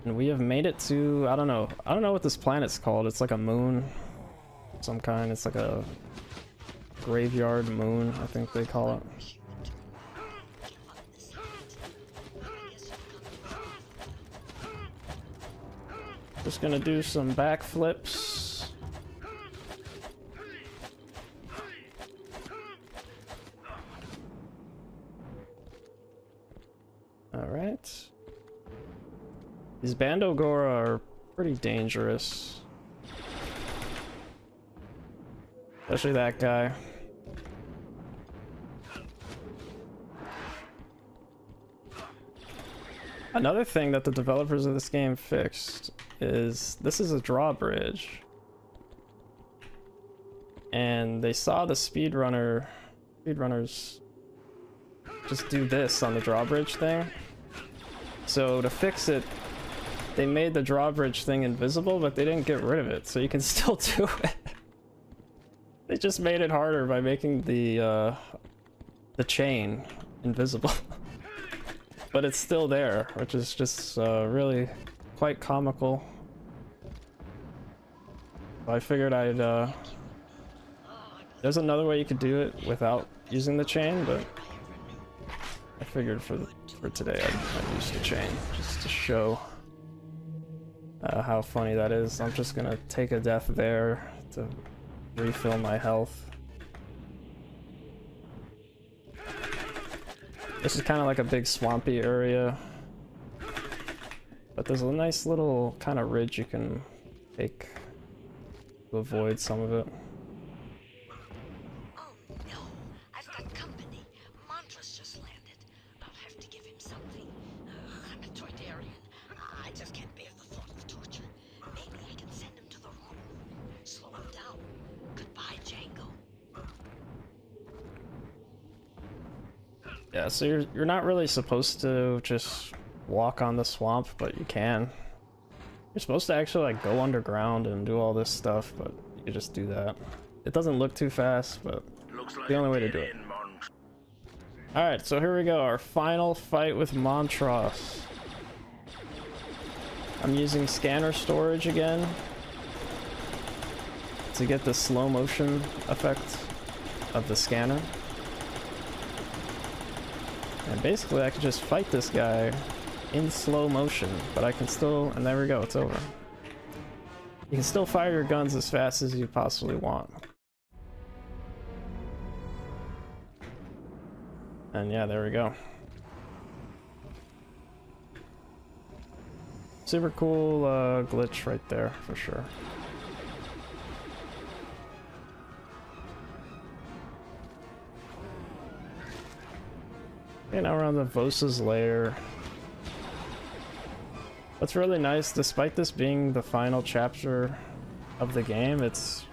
And we have made it to, I don't know what this planet's called. It's like a moon of some kind. It's like a graveyard moon, I think they call it. Just gonna do some backflips. Alright. These Bandogora are pretty dangerous. Especially that guy. Another thing that the developers of this game fixed is this is a drawbridge. And they saw the speedrunners just do this on the drawbridge thing. So to fix it, they made the drawbridge thing invisible, but they didn't get rid of it, so you can still do it. They just made it harder by making the chain invisible. But it's still there, which is just really quite comical. I figured I'd there's another way you could do it without using the chain, but I figured for today I'd use the chain just to show how funny that is. I'm just gonna take a death there to refill my health. This is kind of like a big swampy area, but there's a nice little kind of ridge you can take to avoid some of it. Yeah, so you're not really supposed to just walk on the swamp, but you can. You're supposed to actually like go underground and do all this stuff, but you can just do that. It doesn't look too fast, but it's the only way to do it. Alright, so here we go, our final fight with Montross. I'm using scanner storage again to get the slow motion effect of the scanner. And basically I could just fight this guy in slow motion, but I can still, and there we go, it's over. You can still fire your guns as fast as you possibly want. And yeah, there we go. Super cool glitch right there, for sure. Okay, now we're on the Vosa's lair. What's really nice, despite this being the final chapter of the game, it's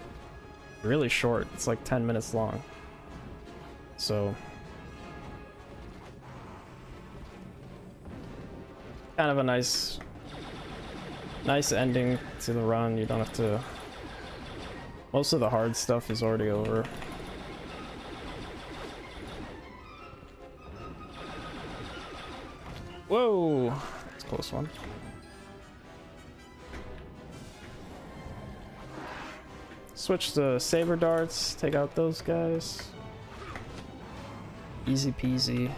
really short. It's like 10 minutes long. So kind of a nice ending to the run. You don't have to... Most of the hard stuff is already over. Whoa! That's a close one. Switch to saber darts, take out those guys. Easy peasy.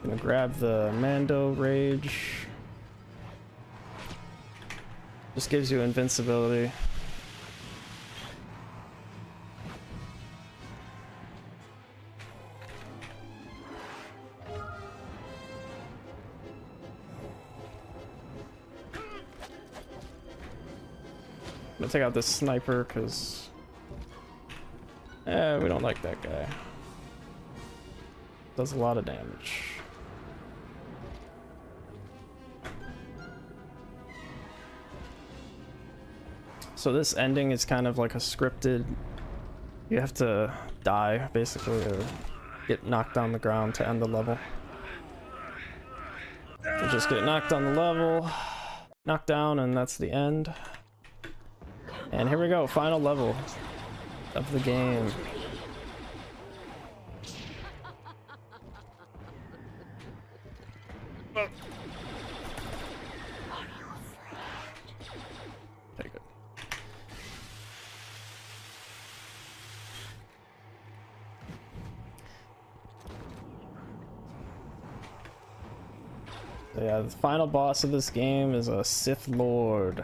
Gonna grab the Mando Rage. Just gives you invincibility. I'm gonna take out this sniper because we don't like that guy. Does a lot of damage. So this ending is kind of like a scripted, you have to die basically or get knocked on the ground to end the level. So just get knocked on the level, knocked down, and that's the end. And here we go, final level of the game. Take it. So yeah, the final boss of this game is a Sith Lord.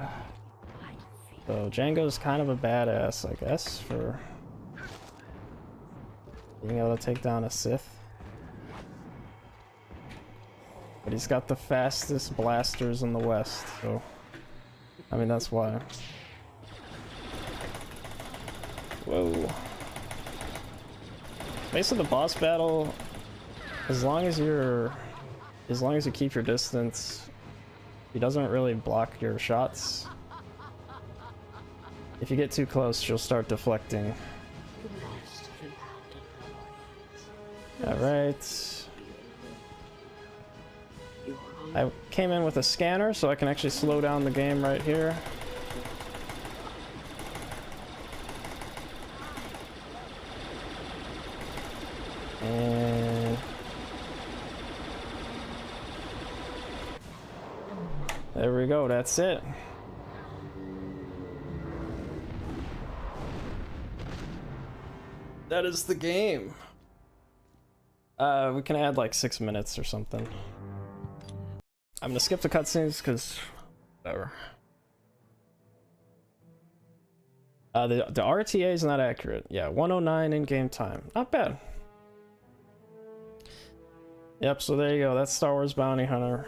So Django's kind of a badass, I guess, for being able to take down a Sith. But he's got the fastest blasters in the West, so I mean that's why. Whoa. Basically the boss battle as long as you keep your distance, he doesn't really block your shots. If you get too close, she'll start deflecting. Alright. I came in with a scanner, so I can actually slow down the game right here. And there we go, that's it. That is the game. We can add like 6 minutes or something. I'm gonna skip the cutscenes because whatever. The RTA is not accurate. Yeah, 109 in-game time. Not bad. Yep, so there you go. That's Star Wars Bounty Hunter.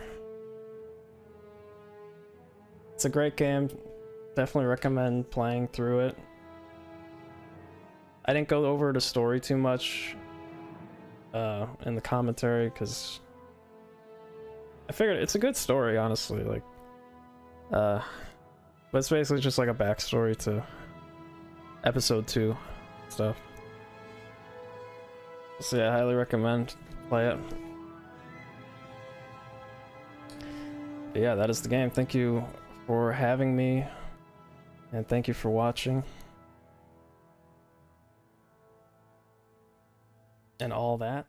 It's a great game. Definitely recommend playing through it. I didn't go over the story too much in the commentary because I figured it's a good story, honestly. Like, but it's basically just like a backstory to episode 2 stuff. So yeah, I highly recommend play it. But yeah, that is the game. thank you for having me, and thank you for watching and all that.